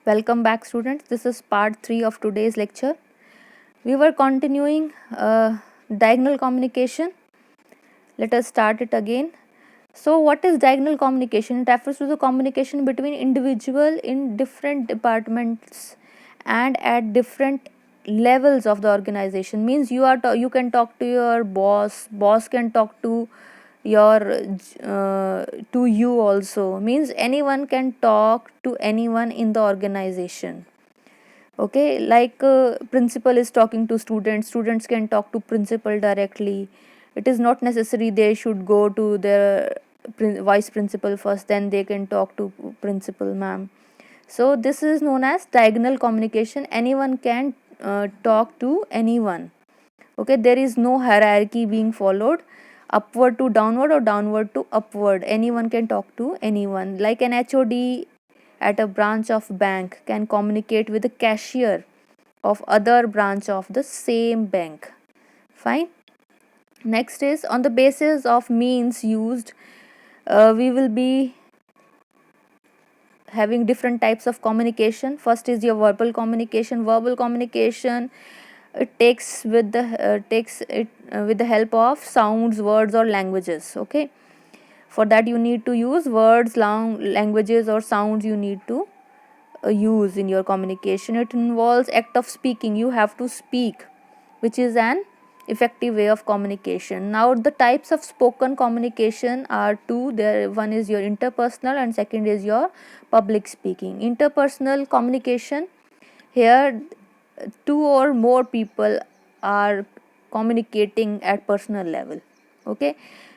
Welcome back, students. This is part 3 of today's lecture. We were continuing diagonal communication. Let us start it again. So, what is diagonal communication? It refers to the communication between individual in different departments and at different levels of the organization. Means you can talk to your boss can talk to your to you also. Means anyone can talk to anyone in the organization. Okay, like principal is talking to students can talk to principal directly. It is not necessary they should go to their vice principal first, then they can talk to principal ma'am. So this is known as diagonal communication. Anyone can talk to anyone. Okay, there is no hierarchy being followed, upward to downward or downward to upward. Anyone can talk to anyone. Like an HOD at a branch of bank can communicate with the cashier of other branch of the same bank. Fine. Next is on the basis of means used, we will be having different types of communication. First is your verbal communication. Verbal communication, it takes it with the help of sounds, words or languages. Okay, for that you need to use words, languages or sounds you need to use in your communication. It involves act of speaking. You have to speak, which is an effective way of communication. Now the types of spoken communication are two. There one is your interpersonal and second is your public speaking. Interpersonal communication, here two or more people are communicating at personal level. Okay,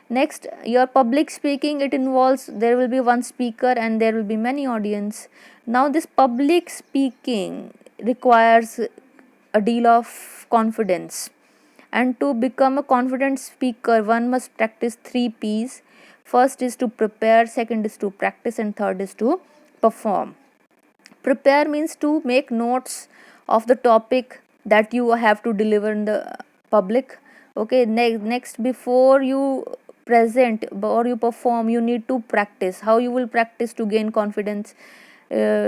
next your public speaking, it involves there will be one speaker and there will be many audience. Now this public speaking requires a deal of confidence, and to become a confident speaker one must practice 3 P's. First is to prepare, second is to practice, and third is to perform. Prepare means to make notes of the topic that you have to deliver in the public. Okay, next before you present or you perform, you need to practice. How you will practice to gain confidence?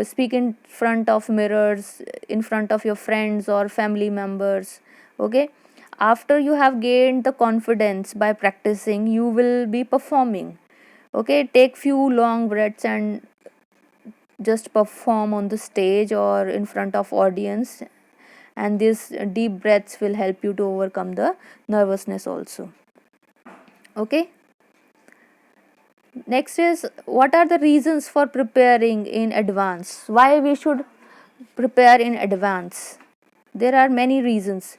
Speak in front of mirrors, in front of your friends or family members. Okay, after you have gained the confidence by practicing, you will be performing. Okay, take few long breaths and just perform on the stage or in front of audience, and these deep breaths will help you to overcome the nervousness also. Okay, next is what are the reasons for preparing in advance? Why we should prepare in advance? There are many reasons,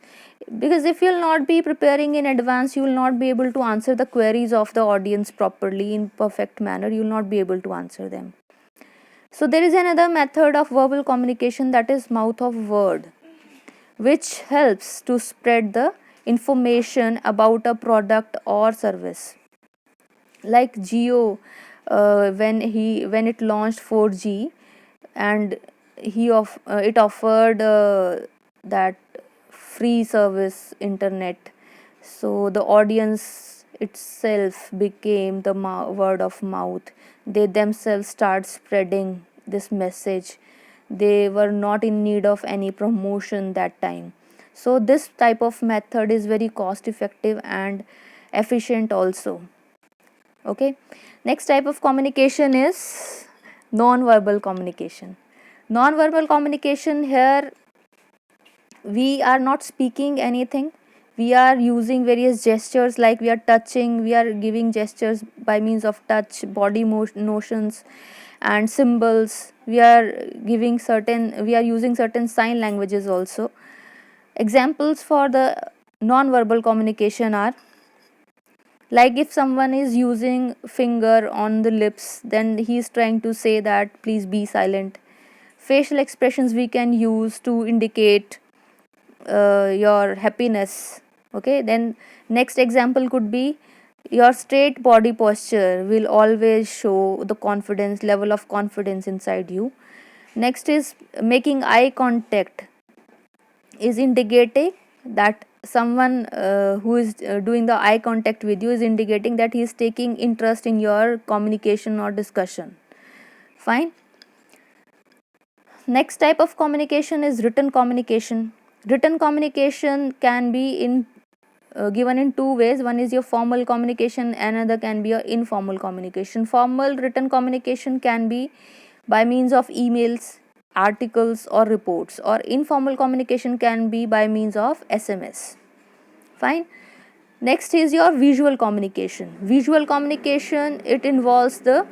because if you'll not be preparing in advance, you will not be able to answer the queries of the audience properly in perfect manner. You will not be able to answer them. So there is another method of verbal communication, that is mouth of word, which helps to spread the information about a product or service. Like Jio, when it launched 4G, and it offered that free service internet, so the audience itself became the word of mouth. They themselves start spreading this message. They were not in need of any promotion that time. So this type of method is very cost effective and efficient also. Okay, next type of communication is non-verbal communication. Non-verbal communication, here we are not speaking anything, we are using various gestures, like we are touching, we are giving gestures by means of touch, body notions and symbols. We are using certain sign languages also. Examples for the non-verbal communication are, like if someone is using finger on the lips, then he is trying to say that please be silent. Facial expressions we can use to indicate your happiness. Okay, then next example could be, your straight body posture will always show the confidence level of confidence inside you. Next is making eye contact, is indicating that someone who is doing the eye contact with you is indicating that he is taking interest in your communication or discussion. Fine. Next type of communication is written communication. Written communication can be given in two ways. One is your formal communication, another can be your informal communication. Formal written communication can be by means of emails, articles, or reports, or informal communication can be by means of SMS. Fine. Next is your visual communication. Visual communication, it involves the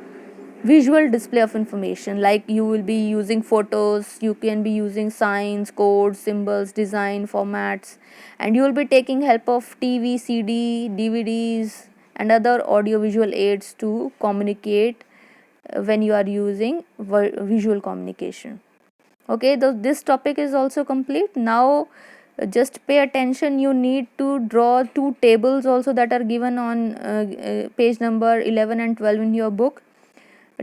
visual display of information, like you will be using photos, you can be using signs, codes, symbols, design formats, and you will be taking help of TV, CD, DVDs, and other audiovisual aids to communicate when you are using visual communication. Okay, this topic is also complete. Now just pay attention, you need to draw two tables also that are given on page number 11 and 12 in your book.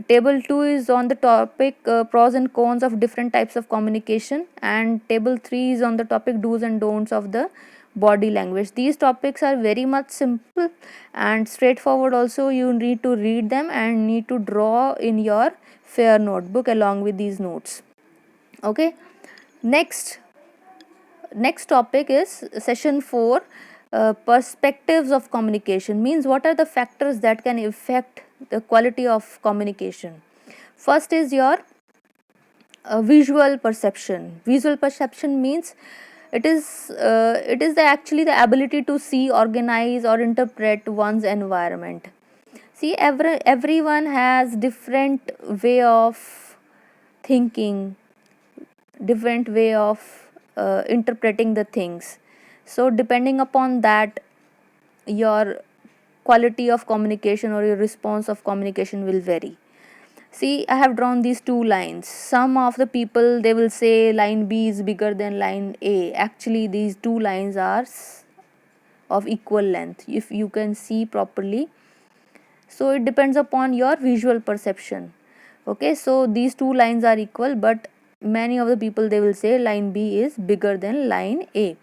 Table 2 is on the topic pros and cons of different types of communication, and table 3 is on the topic do's and don'ts of the body language. These topics are very much simple and straightforward also. You need to read them and need to draw in your fair notebook along with these notes. Okay, next topic is session 4, perspectives of communication. Means what are the factors that can affect the quality of communication. First is your visual perception. Visual perception means it is actually the ability to see, organize, or interpret one's environment. See, everyone has different way of thinking, different way of interpreting the things. So depending upon that, your quality of communication or your response of communication will vary. See, I have drawn these two lines. Some of the people, they will say line B is bigger than line A. Actually, these two lines are of equal length, if you can see properly. So it depends upon your visual perception. Okay, so these two lines are equal, but many of the people, they will say line B is bigger than line A.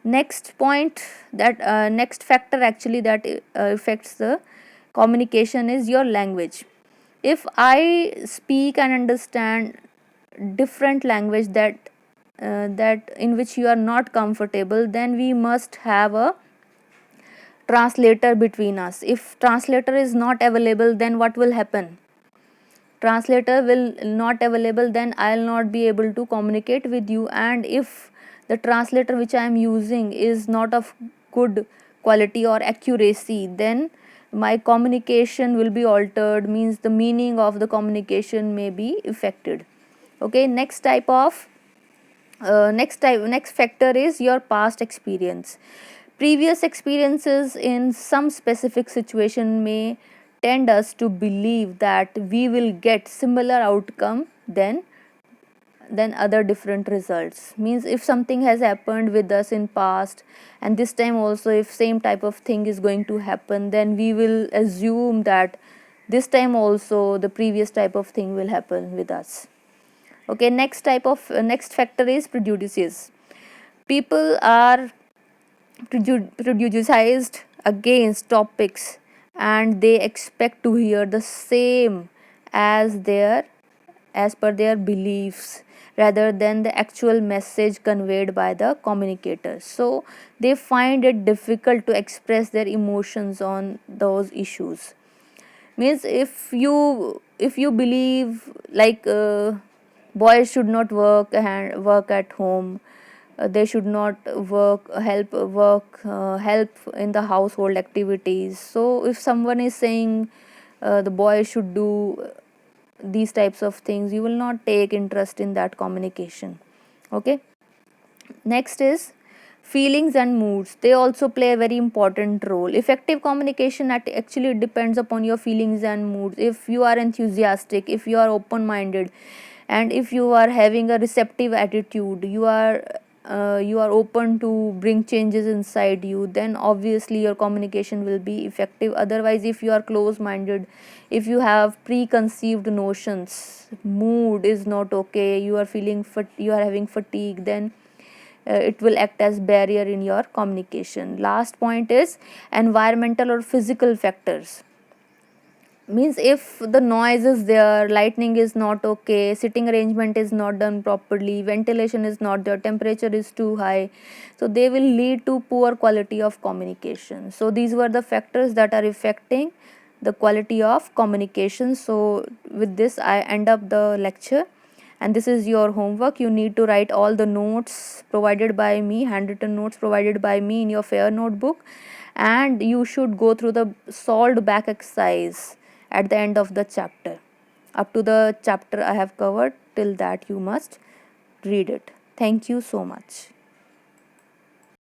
Next point, that next factor actually that affects the communication is your language. If I speak and understand different language that in which you are not comfortable, then we must have a translator between us. If translator is not available, then what will happen? Translator will not available, then I'll not be able to communicate with you. And if the translator which I am using is not of good quality or accuracy, then my communication will be altered, means the meaning of the communication may be affected. Okay, next factor is your past experience. Previous experiences in some specific situation may tend us to believe that we will get similar outcome than other different results. Means if something has happened with us in past, and this time also if same type of thing is going to happen, then we will assume that this time also the previous type of thing will happen with us. Okay, next factor is prejudices. People are prejudiced against topics, and they expect to hear the same as per their beliefs, rather than the actual message conveyed by the communicator. So they find it difficult to express their emotions on those issues. Means if you believe like boys should not work at home, they should not help in the household activities. So if someone is saying the boys should do these types of things, you will not take interest in that communication. Okay, next is feelings and moods. They also play a very important role. Effective communication actually depends upon your feelings and moods. If you are enthusiastic, if you are open minded, and if you are having a receptive attitude, you are open to bring changes inside you, then obviously your communication will be effective. Otherwise, if you are close minded, if you have preconceived notions, mood is not okay, you are you are having fatigue, then it will act as barrier in your communication. Last point is environmental or physical factors. Means if the noise is there, lighting is not okay, sitting arrangement is not done properly, ventilation is not there, temperature is too high, so they will lead to poor quality of communication. So these were the factors that are affecting the quality of communication. So with this I end up the lecture, and this is your homework. You need to write all the notes provided by me, handwritten notes provided by me, in your fair notebook, and you should go through the solved back exercise at the end of the chapter. Up to the chapter I have covered, till that you must read it. Thank you so much.